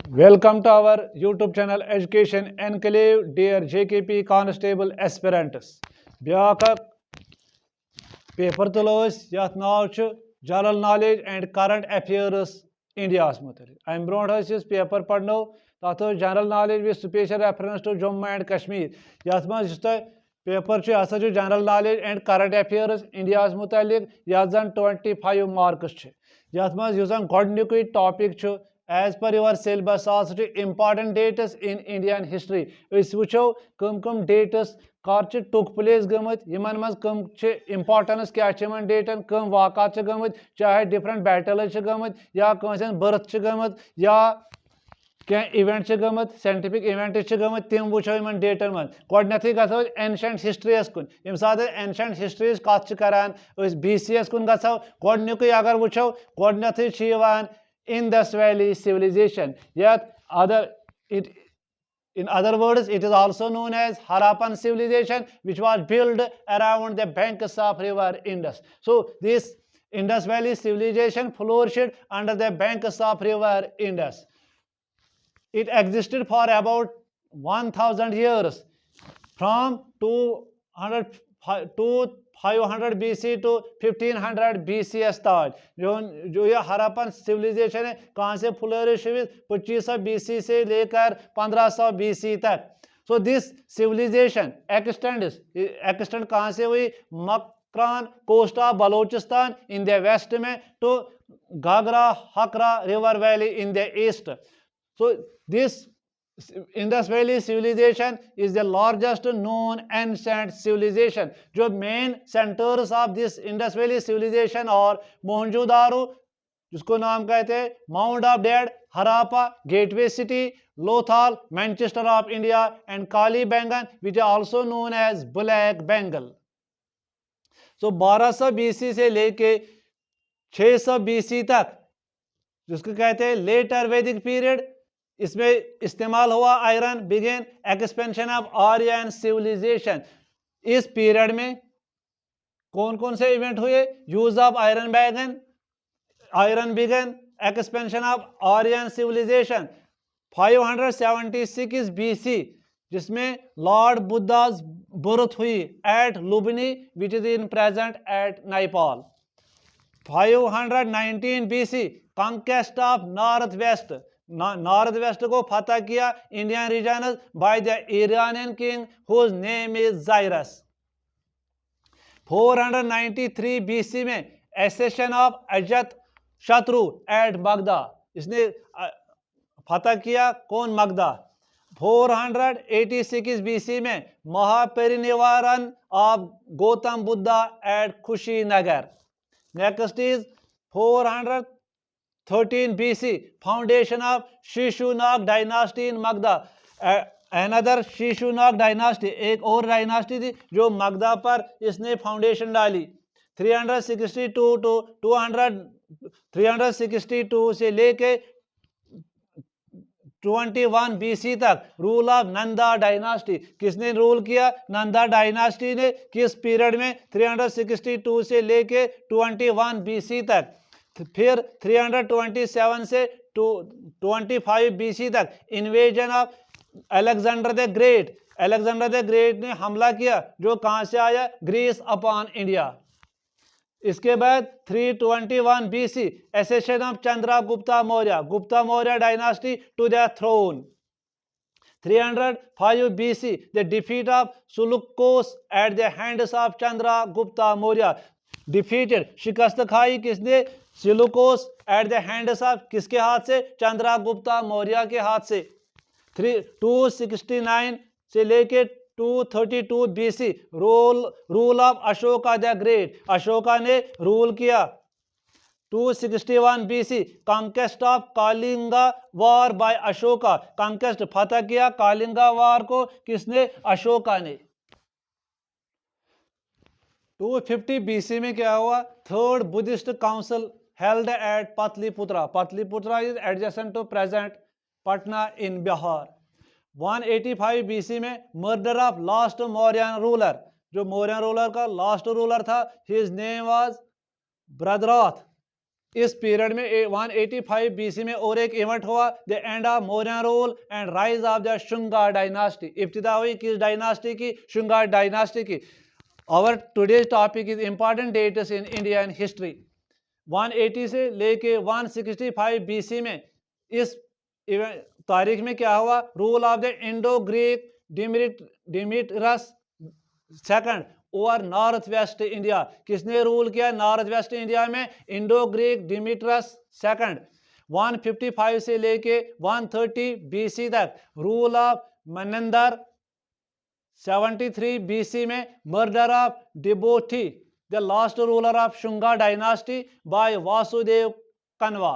Welcome to our YouTube channel Education Enclave, dear JKP Constable aspirants. Byak paper tulos yat naw ch General Knowledge and Current Affairs India mutaliq. I'm bronze paper padno tato General Knowledge with special reference to Jammu and Kashmir. Yat ma jista paper ch asa jo General Knowledge and Current Affairs India mutaliq yat zan 25 marks ch. Yat ma yusan godnikui topic ch as per your syllabus also important dates in Indian history. Is wucho kum dates कर took place गमत Yemen मज कम importance क्या डेटन कम वाक़ात गमत चाहे different battle गमत या कंसन birth गमत या क्या इवेंट गमत साइंटिफिक इवेंट गमत तम वो इन डेटन मज गो गो एंशेंट हिस्ट्रीस कुन यम सात एंशेंट हिस्ट्रीज कत करान BCS कुन गो गोक अगर वो गोन इंडस वैली सिविलाइजेशन या other it In other words, it is also known as Harappan civilization, which was built around the banks of river Indus. So this Indus Valley civilization flourished under the banks of river Indus. It existed for about 1000 years, from 500 BC to 1500 BC start. जो ये Harappan civilisation है कहाँ से flourish हुई 2500 BC से लेकर 1500 BC तक. So this civilization extend कहाँ से हुई Makran coast of Balochistan in the west में to Ghaggar Hakra river valley in the east. So this Indus Valley civilization is the largest known ancient civilization. जो main centers of this Indus Valley civilization are Mohenjodaro जिसको नाम कहते हैं mound of dead, Harappa, gateway city, Lothal, Manchester of India and Kalibangan which are also known as black bangle. So 1200 BC से लेके 600 BC तक जिसको कहते हैं लेटर वैदिक पीरियड, इसमें इस्तेमाल हुआ iron. Began expansion of Aryan civilisation. इस पीरियड में कौन कौन से इवेंट हुए? Use of iron began expansion of Aryan civilisation 576 BC, जिसमें लॉर्ड बुद्धा's बर्थ हुई at Lumbini which is in present at Nepal. 519 BC conquest of north west को फतह किया Indian region by the Iranian king whose name is Cyrus. 493 BC में accession of Ajatashatru at Magadha, इसने फतह किया कौन? मगधा. 486 BC में Mahaparinirvana of Gautama Buddha at Kushinagar. Next is 413 BC foundation of Shishunaga dynasty in Magadha. Another Shishunaga dynasty, एक और डायनास्टी थी जो मगधा पर इसने फाउंडेशन डाली. 362 से लेके 21 BC तक रूल ऑफ नंदा डायनास्टी. किसने रूल किया? नंदा डायनास्टी ने. किस पीरियड में? 362 से लेके 21 BC तक. फिर 327 से 25 BC तक invasion of Alexander the great. Alexander the great ने हमला किया जो कहां से आया? Greece upon India. इसके बाद 321 BC accession of Chandragupta Maurya dynasty to the throne. 305 BC the defeat of Seleucus at the hands of Chandragupta Maurya. Defeated, शिकस्त खाई किसने? Seleucus at the hands of किसके हाथ से? चंद्रगुप्ता मौर्य के हाथ से. 269 से लेके 232 BC rule of Ashoka the great. Ashoka ने रूल किया. 261 BC conquest of Kalinga war by Ashoka. Conquest फतह किया कालिंगा वॉर को किसने? अशोका ने. 250 BC में क्या हुआ? Third Buddhist council held at Patliputra. Patliputra is adjacent to present Patna in Bihar. 185 BC में murder of last Mauryan ruler. जो मौर्यन रूलर का लास्ट रूलर था, his name was Bhadrath. इस पीरियड में 185 BC में और एक इवेंट हुआ, the end of Mauryan rule and rise of the Shunga dynasty. इब्तिदा हुई किस डायनास्टी की? शुंगा डायनास्टी की। Our today's topic is important dates in Indian history. 180 से लेके 165 BC में इस तारीख में क्या हुआ? Rule of the Indo Greek Demetrius second over north west India. किसने रूल किया नॉर्थ वेस्ट इंडिया में? Indo Greek Demetrius second. 155 से लेके 130 BC तक रूल ऑफ मनेंदर। 73 BC में मर्डर ऑफ डिबोटी, the last ruler of Shunga dynasty, by Vasudeva Kanva.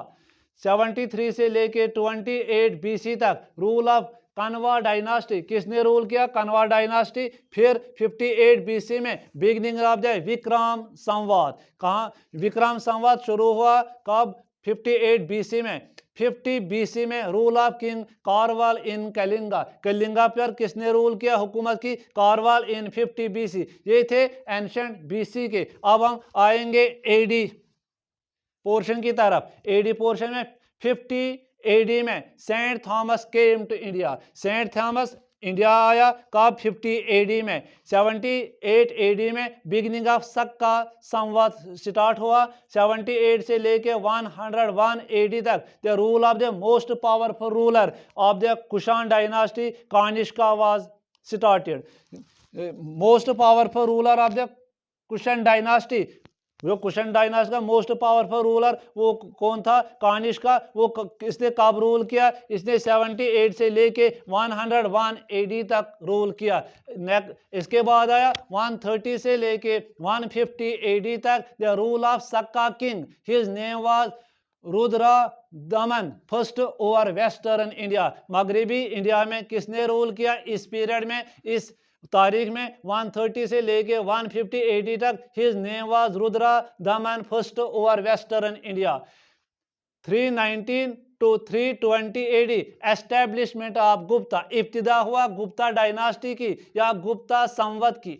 73 से लेके 28 BC तक रूल ऑफ कन्वा डायनास्टी। किसने रूल किया? कन्वा डायनास्टी। फिर 58 BC में बिगनिंग ऑफ द विक्रम संवाद। कहाँ विक्रम संवाद शुरू हुआ? कब? 58 BC में। 50 BC में रूल ऑफ किंग कारवाल इन कलिंगा। कलिंगा पर किसने रूल किया? हुकूमत की कारवाल इन 50 BC। ये थे एंशंट BC के। अब हम आएंगे AD पोर्शन की तरफ। AD पोर्शन में 50 AD में saint Thomas came to India. Saint Thomas India आया कब? 50 AD में। 78 AD में बिगिनिंग ऑफ सक्का संवाद स्टार्ट हुआ। 78 से लेके 101 AD तक the rule of the most powerful ruler of the Kushan dynasty Kanishka was started. Most powerful ruler of the Kushan dynasty, जो कुशन डायनास्टी का मोस्ट पावरफुल रूलर वो कौन था? कानिष्का। वो इसने कब रूल किया? इसने 78 से लेके 101 AD तक रूल किया। इसके बाद आया 130 से लेके 150 AD तक the rule of Saka king. His name was Rudradaman first over western India. मगरबी इंडिया में किसने रूल किया इस पीरियड में? इस तारीख में 130 से लेके 150 AD तक his name was Rudradaman first over western India. 319 to 320 AD establishment of Gupta. इब्तिदा हुआ गुप्ता डायनास्टी की या गुप्ता संवत की।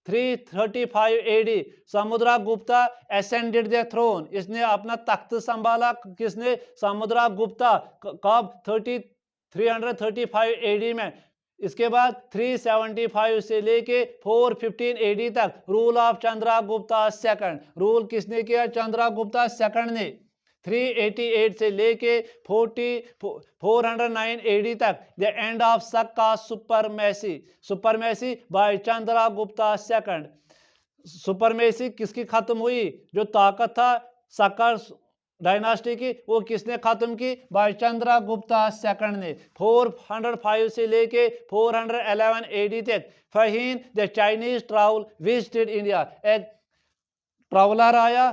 335 AD समुद्रा गुप्ता एसेंडेड द थ्रोन। इसने अपना तख्त संभाला। किसने? समुद्रा गुप्ता। कब? 335 AD में। इसके बाद 375 से लेके 415 AD तक rule of Chandragupta second. Rule किसने किया? चंद्रगुप्ता सेकंड ने। 388 से लेके 409 AD तक the end of Saka supremacy. Supremacy by Chandragupta second. Supremacy किसकी खत्म हुई? जो ताकत था सक्का डायनास्टी की, वो किसने खत्म की? बाय चंद्रगुप्ता सेकंड ने। 405 से लेके 411 AD तक Fahien the Chinese travel visited India. एक ट्रैवलर आया,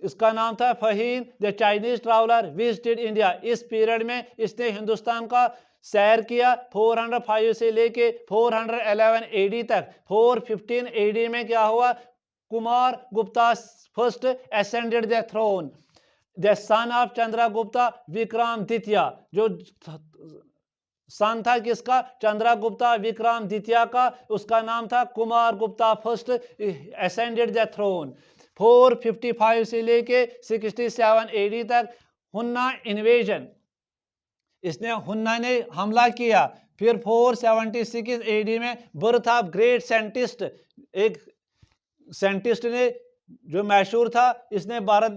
इसका नाम था Fahien the Chinese traveller visited India. इस पीरियड में इसने हिंदुस्तान का सैर किया। 405 से लेके 411 AD तक। 415 AD में क्या हुआ? Kumar Gupta first ascended the throne. The son of Chandragupta Vikramaditya. जो सन था किसका? चंद्रगुप्ता विक्रमादित्य का। उसका नाम था Kumar Gupta first ascended the throne. 455 से लेके 67 AD तक हुन्ना इन्वेजन। इसने हुन्ना ने हमला किया। फिर 476 AD में बर्थ ऑफ ग्रेट साइंटिस्ट। एक साइंटिस्ट ने जो मशहूर था, इसने भारत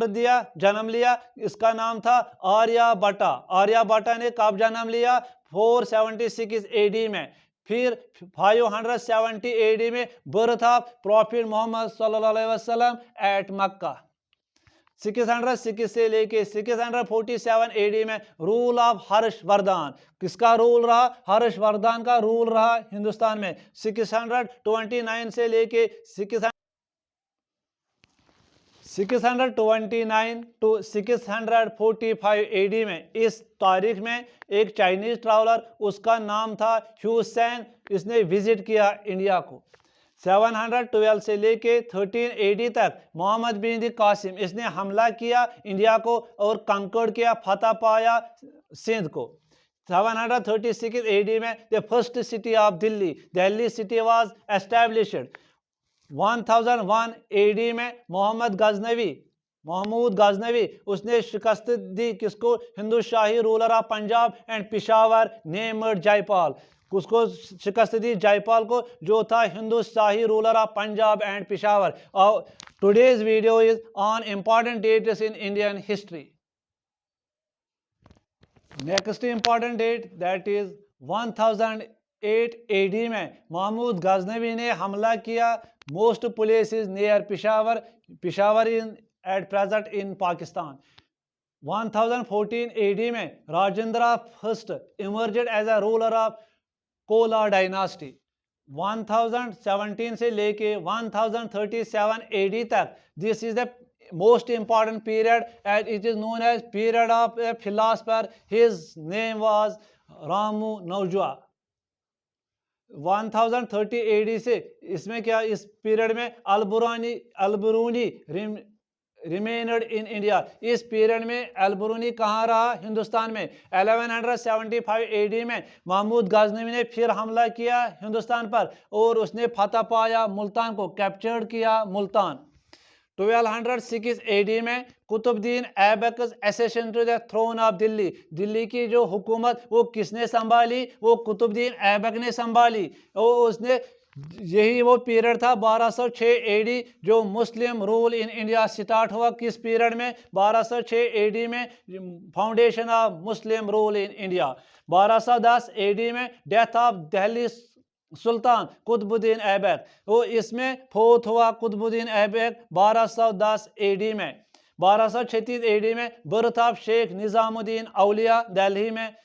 दिया, जन्म लिया। इसका नाम था आर्यभट्ट। आर्यभट्ट ने कब जन्म लिया? 476 AD में। फिर 570 AD में बर्थ ऑफ प्रॉफिट मोहम्मद सल्लल्लाहु अलैहि वसल्लम एट मक्का। 606 से लेके 647 AD में रूल ऑफ हर्षवर्धन। किसका रूल रहा? हर्षवर्धन का रूल रहा हिंदुस्तान में। 629 से लेके 629 to 645 AD में। इस तारीख में एक चाइनीज ट्रैवलर, उसका नाम था ह्यूसेन, इसने विजिट किया इंडिया को। 712 से लेके 13 AD तक मोहम्मद बिन कासिम, इसने हमला किया इंडिया को और कंकर्ड किया, फतह पाया सिंध को। 736 AD में the first city of Delhi, Delhi city was established. 1001 AD में मोहम्मद गजनवी महमूद गजनवी, उसने शिकस्त दी किसको? Hindu Shahi ruler of Punjab and Peshawar named Jaipal. उसको शिकस्त दी? जयपाल को, जो था Hindu Shahi ruler of Punjab and Peshawar. Today's video is on important dates in Indian history. Next important date that is 1008 AD में महमूद गजनवी ने हमला किया most places near Peshawar, Peshawar in at present in Pakistan. 1014 AD में Rajendra first emerged as a ruler of Cola dynasty. 1017 से लेके 1037 AD तक this is the most important period and it is known as period of a philosopher. His name was Ramu Naujua. 1030 AD से इसमें क्या, इस period में Al-Biruni रिमेनड in India. इस period में अलबरूनी कहाँ रहा? हिंदुस्तान में। 1175 AD में महमूद गजनवी ने फिर हमला किया हिंदुस्तान पर और उसने फतह पाया मुल्तान को, कैप्चर्ड किया मुल्तान। 1206 AD में Qutubuddin Aibak accession to the throne of Delhi. Delhi की जो हुकूमत वो किसने संभाली? वो कुतुबुद्दीन ऐबक ने संभाली। और उसने, यही वो पीरियड था 1206 AD जो मुस्लिम रूल इन इंडिया स्टार्ट हुआ। किस पीरियड में? 1206 AD में foundation of Muslim rule in India. 1210 AD में डेथ ऑफ दिल्ली सुल्तान कुतुबुद्दीन ऐबक, वो इसमें फोत हुआ कुतुबुद्दीन ऐबक 1210 AD में। 1236 AD में बर्थ ऑफ शेख निजामुद्दीन औलिया दिल्ली में।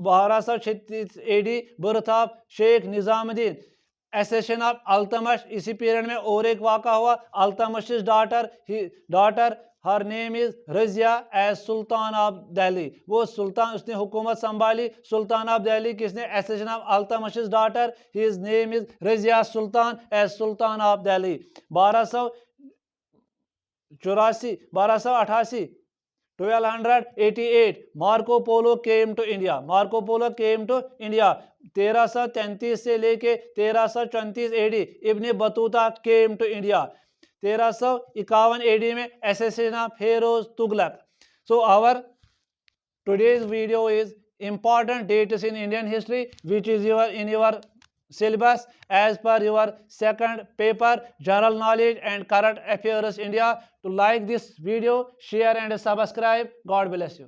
1236 AD birth of Sheikh Nizamuddin. Accession of Altamash, इसी पीरियड में और एक वाक़ा हुआ। Altamash daughter her name is Razia as sultan of Delhi. वो सुल्तान, उसने हुकूमत संभाली सुल्तान ऑफ दिल्ली। किसने? Accession of Altamash daughter, his name is Razia Sultan as sultan of Delhi. 1288 1288 Marco Polo came to India. Marco Polo came to India. 1333 से लेके 1334 AD Ibn Battuta came to India. 1351 AD में assassination of Feroz Tughlaq. So our today's video is important dates in Indian history which is in your syllabus as per your second paper general knowledge and current affairs India. To like this video, share and subscribe. God bless you.